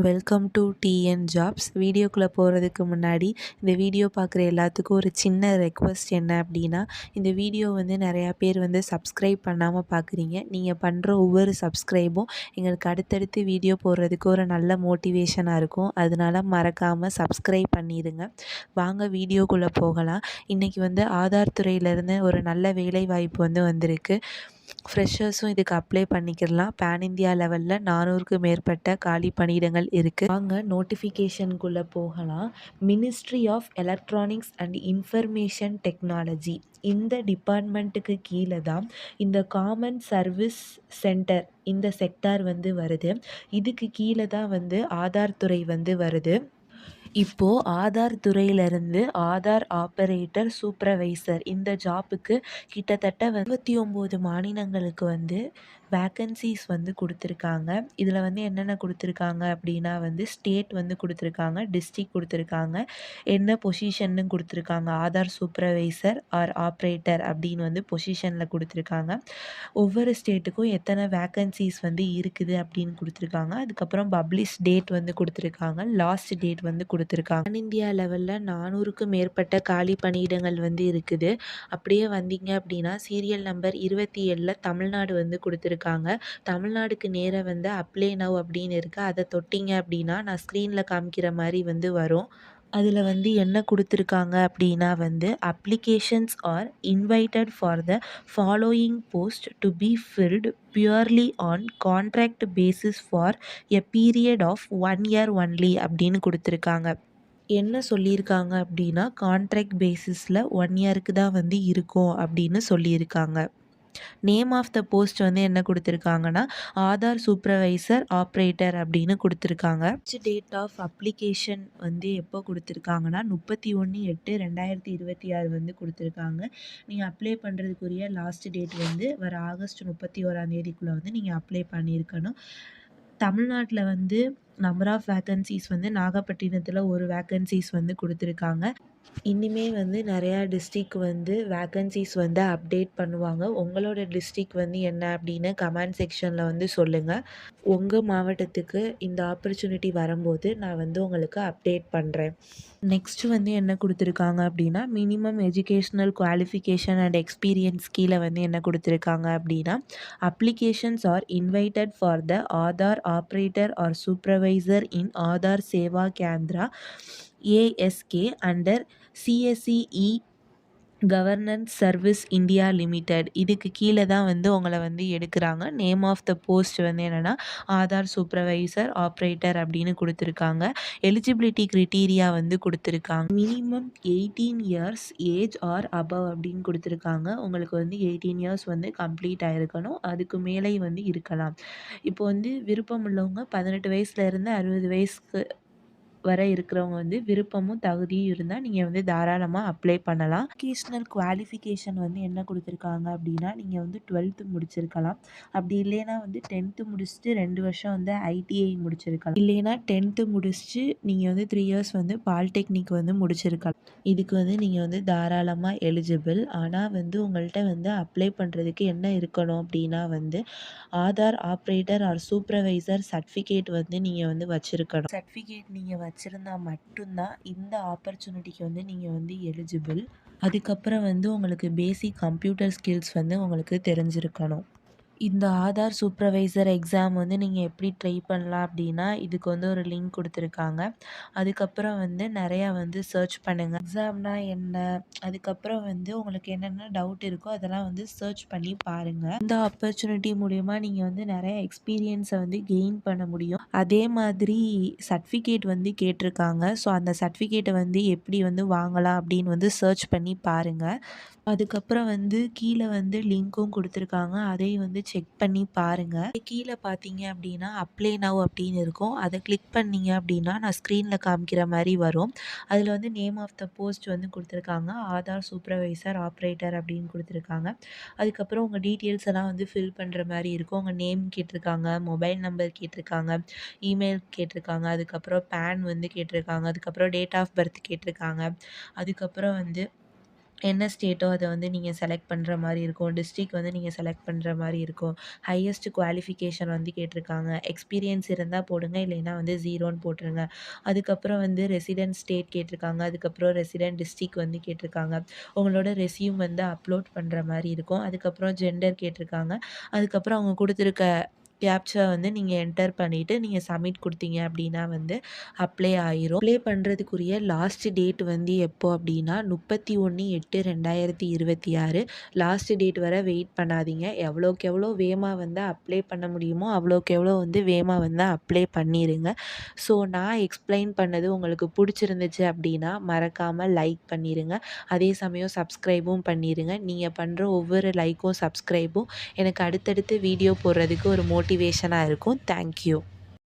Welcome to TN jobs. வீடியோக்குள்ளே போகிறதுக்கு முன்னாடி இந்த வீடியோ பார்க்குற எல்லாத்துக்கும் ஒரு சின்ன ரெக்வஸ்ட் என்ன அப்படின்னா, இந்த வீடியோ நிறையா பேர் சப்ஸ்கிரைப் பண்ணாமல் பார்க்குறீங்க. நீங்கள் பண்ணுற ஒவ்வொரு சப்ஸ்கிரைபும் எங்களுக்கு அடுத்தடுத்து வீடியோ போடுறதுக்கு ஒரு நல்ல மோட்டிவேஷனாக இருக்கும். அதனால மறக்காமல் சப்ஸ்கிரைப் பண்ணிடுங்க. வாங்க வீடியோக்குள்ளே போகலாம். இன்றைக்கி ஆதார் துறையிலேருந்து ஒரு நல்ல வேலைவாய்ப்பு வந்திருக்கு. ஃப்ரெஷர்ஸும் இதுக்கு அப்ளை பண்ணிக்கிடலாம். பேன் இந்தியா லெவலில் 400க்கு மேற்பட்ட காலி பணியிடங்கள் இருக்குது. வாங்க நோட்டிஃபிகேஷனுக்குள்ளே போகலாம். Ministry of electronics and information technology இந்த டிபார்ட்மெண்ட்டுக்கு கீழே தான் இந்த காமன் சர்வீஸ் சென்டர் இந்த செக்டார் வருது. இதுக்கு கீழே தான் ஆதார் துறை வருது. இப்போது ஆதார் துறையிலேருந்து ஆதார் ஆப்பரேட்டர் சூப்பர்வைசர் இந்த ஜாப்புக்கு கிட்டத்தட்ட 29 மாநிலங்களுக்கு வேக்கன்சிஸ் கொடுத்துருக்காங்க. இதில் என்னென்ன கொடுத்துருக்காங்க அப்படின்னா ஸ்டேட் கொடுத்துருக்காங்க, டிஸ்ட்ரிக் கொடுத்துருக்காங்க, என்ன பொசிஷன்னு கொடுத்துருக்காங்க. ஆதார் சூப்பர்வைசர் ஆர் ஆப்ரேட்டர் அப்படின்னு பொசிஷனில் கொடுத்துருக்காங்க. ஒவ்வொரு ஸ்டேட்டுக்கும் எத்தனை வேக்கன்சிஸ் இருக்குது அப்படின்னு கொடுத்துருக்காங்க. அதுக்கப்புறம் பப்ளிஷ் டேட் கொடுத்துருக்காங்க, லாஸ்ட் டேட் கொடுத்துருக்காங்க. இந்தியா லெவலில் 400க்கு மேற்பட்ட காலி பணியிடங்கள் இருக்குது. அப்படியே வந்தீங்க அப்படின்னா சீரியல் நம்பர் 27ல் தமிழ்நாடு கொடுத்துருக்காங்க. தமிழ்நாடுக்கு நேராக அப்ளை நவ் அப்படின்னு இருக்குது. அதை தொட்டிங்க அப்படின்னா நான் ஸ்க்ரீனில் காமிக்கிற மாதிரி வரும். அதில் என்ன கொடுத்துருக்காங்க அப்படின்னா applications are invited for the following post to be filled purely on contract basis for a period of 1 year only அப்படின்னு கொடுத்துருக்காங்க. என்ன சொல்லியிருக்காங்க அப்படின்னா கான்ட்ராக்ட் பேசிஸில் 1 yearக்கு தான் இருக்கும் அப்படின்னு சொல்லியிருக்காங்க. நேம் ஆஃப் த போஸ்ட் என்ன கொடுத்துருக்காங்கன்னா ஆதார் சூப்பர்வைசர் ஆப்ரேட்டர் அப்படின்னு கொடுத்துருக்காங்க. டேட் ஆஃப் அப்ளிகேஷன் எப்போ கொடுத்துருக்காங்கன்னா 31/8/2026 கொடுத்துருக்காங்க. நீங்கள் அப்ளை பண்ணுறதுக்குரிய லாஸ்ட் டேட் வர ஆகஸ்ட் 31 நீங்கள் அப்ளை பண்ணியிருக்கணும். தமிழ்நாட்டில் நம்பர் ஆஃப் வேக்கன்சிஸ் நாகப்பட்டினத்தில் ஒரு வேக்கன்சிஸ் கொடுத்துருக்காங்க. இனிமே நிறையா டிஸ்ட்ரிக் வேக்கன்சிஸ் அப்டேட் பண்ணுவாங்க. உங்களோட டிஸ்ட்ரிக் என்ன அப்படின்னு கமெண்ட் செக்ஷனில் சொல்லுங்கள். உங்கள் மாவட்டத்துக்கு இந்த ஆப்பர்ச்சுனிட்டி வரும்போது நான் உங்களுக்கு அப்டேட் பண்ணுறேன். நெக்ஸ்ட்டு என்ன கொடுத்துருக்காங்க அப்படின்னா minimum educational qualification and experience கீழே என்ன கொடுத்துருக்காங்க அப்படின்னா applications are invited for the Aadhaar operator or supervisor in Aadhaar Seva Kendra ASK under CSE governance service India limited. இதுக்கு கீழே தான் உங்களை எடுக்கிறாங்க. நேம் ஆஃப் த போஸ்ட் என்னென்னா ஆதார் சூப்பர்வைசர் ஆப்ரேட்டர் அப்படின்னு கொடுத்துருக்காங்க. எலிஜிபிலிட்டி க்ரிட்டீரியா கொடுத்துருக்காங்க. Minimum 18 years age or above அப்படின்னு கொடுத்துருக்காங்க. உங்களுக்கு 18 years கம்ப்ளீட் ஆகிருக்கணும். அதுக்கு மேலே இருக்கலாம். இப்போ விருப்பம் உள்ளவங்க 18 வயசுலேருந்து 60 வயசுக்கு வர இருக்கிறவங்க விருப்பமும் தகுதியும் இருந்தால் நீங்கள் தாராளமாக அப்ளை பண்ணலாம். எஜுகேஷ்னல் குவாலிஃபிகேஷன் என்ன கொடுத்துருக்காங்க அப்படின்னா நீங்கள் 12th முடிச்சிருக்கலாம். அப்படி இல்லைன்னா 10th முடிச்சுட்டு 2 வருஷம் ஐடிஐ முடிச்சிருக்கலாம். இல்லைன்னா 10th முடிச்சுட்டு நீங்கள் 3 years பாலிடெக்னிக் முடிச்சிருக்கலாம். இதுக்கு நீங்கள் தாராளமாக எலிஜிபிள். ஆனால் உங்கள்கிட்ட அப்ளை பண்ணுறதுக்கு என்ன இருக்கணும் அப்படின்னா Aadhaar operator or supervisor certificate நீங்கள் வச்சுருக்கணும். சர்டிஃபிகேட் நீங்கள் வச்சுருந்தா மட்டும்தான் இந்த ஆப்பர்ச்சுனிட்டிக்கு நீங்கள் எலிஜிபிள். அதுக்கப்புறம் உங்களுக்கு பேசிக் கம்ப்யூட்டர் ஸ்கில்ஸ் உங்களுக்கு தெரிஞ்சிருக்கணும். இந்த ஆதார் சூப்பர்வைசர் எக்ஸாம் நீங்கள் எப்படி ட்ரை பண்ணலாம் அப்படின்னா இதுக்கு ஒரு லிங்க் கொடுத்துருக்காங்க. அதுக்கப்புறம் நிறையா சர்ச் பண்ணுங்கள். எக்ஸாம்னா என்ன, அதுக்கப்புறம் உங்களுக்கு என்னென்ன டவுட் இருக்கோ அதெல்லாம் சர்ச் பண்ணி பாருங்கள். இந்த ஆப்பர்ச்சுனிட்டி மூலிமா நீங்கள் நிறைய எக்ஸ்பீரியன்ஸை கெயின் பண்ண முடியும். அதே மாதிரி சர்டிஃபிகேட் கேட்டிருக்காங்க. ஸோ அந்த சர்டிஃபிகேட்டை எப்படி வாங்கலாம் அப்படின்னு சர்ச் பண்ணி பாருங்கள். அதுக்கப்புறம் கீழே லிங்க்கும் கொடுத்துருக்காங்க. அதையும் செக் பண்ணி பாருங்கள். கீழே பார்த்தீங்க அப்படின்னா அப்ளை நவ் அப்படின்னு இருக்கும். அதை கிளிக் பண்ணீங்க அப்படின்னா நான் ஸ்க்ரீனில் காமிக்கிற மாதிரி வரும். அதில் நேம் ஆஃப் த போஸ்ட் கொடுத்துருக்காங்க ஆதார் சூப்பர்வைசர் ஆப்ரேட்டர் அப்படின்னு கொடுத்துருக்காங்க. அதுக்கப்புறம் உங்கள் டீட்டெயில்ஸ் எல்லாம் ஃபில் பண்ணுற மாதிரி இருக்கும். உங்கள் நேம் கேட்டிருக்காங்க, மொபைல் நம்பர் கேட்டிருக்காங்க, இமெயில் கேட்டிருக்காங்க, அதுக்கப்புறம் பேன் கேட்டிருக்காங்க, அதுக்கப்புறம் டேட் ஆஃப் பர்த் கேட்டிருக்காங்க, அதுக்கப்புறம் என்ன ஸ்டேட்டோ அத வந்து நீங்க செலக்ட் பண்ற மாரி இருக்கும். டிஸ்ட்ரிக்ட் வந்து நீங்க செலக்ட் பண்ற மாரி இருக்கும். ஹையஸ்ட் குவாலிஃபிகேஷன் வந்து கேட்டிருக்காங்க. எக்ஸ்பீரியன்ஸ் இருந்தா போடுங்க. இல்லைன்னா வந்து 0ன்னு போட்டுருங்க. அதுக்கப்புறம் வந்து ரெசிடென்ட் ஸ்டேட் கேட்டிருக்காங்க. அதுக்கப்புறம் ரெசிடென்ட் டிஸ்ட்ரிக்ட் வந்து கேட்டிருக்காங்க. உங்களோட ரெஸ்யூம் வந்து அப்லோட் பண்ற மாரி இருக்கும். அதுக்கப்புறம் ஜெண்டர் கேட்டிருக்காங்க. அதுக்கப்புறம் அவங்க குடுத்துருக்க கேப்ச்சா வந்து நீங்க என்டர் பண்ணிட்டு, நீங்க சப்மிட் குடுத்தீங்க அப்டின்னா வந்து அப்ளை ஆயிரும். அப்ளை பண்றதுக்குரிய லாஸ்ட் டேட் வந்து எப்போ அப்டின்னா 31/8/2026 லாஸ்ட் டேட் வர வெயிட் பண்ணாதீங்க. எவ்வளோக்கு எவ்வளோ வேகமா வந்து அப்ளை பண்ண முடியுமோ, அவ்வளோக்கு எவ்வளோ வந்து வேகமா வந்து அப்ளை பண்ணிருங்க. ஸோ நான் எக்ஸ்ப்ளைன் பண்ணது உங்களுக்கு புடிச்சிருந்துச்சு அப்டின்னா, மறக்காம லைக் பண்ணிருங்க. அதே சமயம் சப்ஸ்கிரைபும் பண்ணிருங்க. நீங்க பண்ற ஒவ்வொரு லைக்கும், சப்ஸ்கிரைபும் எனக்கு அடுத்தடுத்து வீடியோ போடுறதுக்கு ஒரு மோட்டிவேஷனா இருக்கும். Thank you.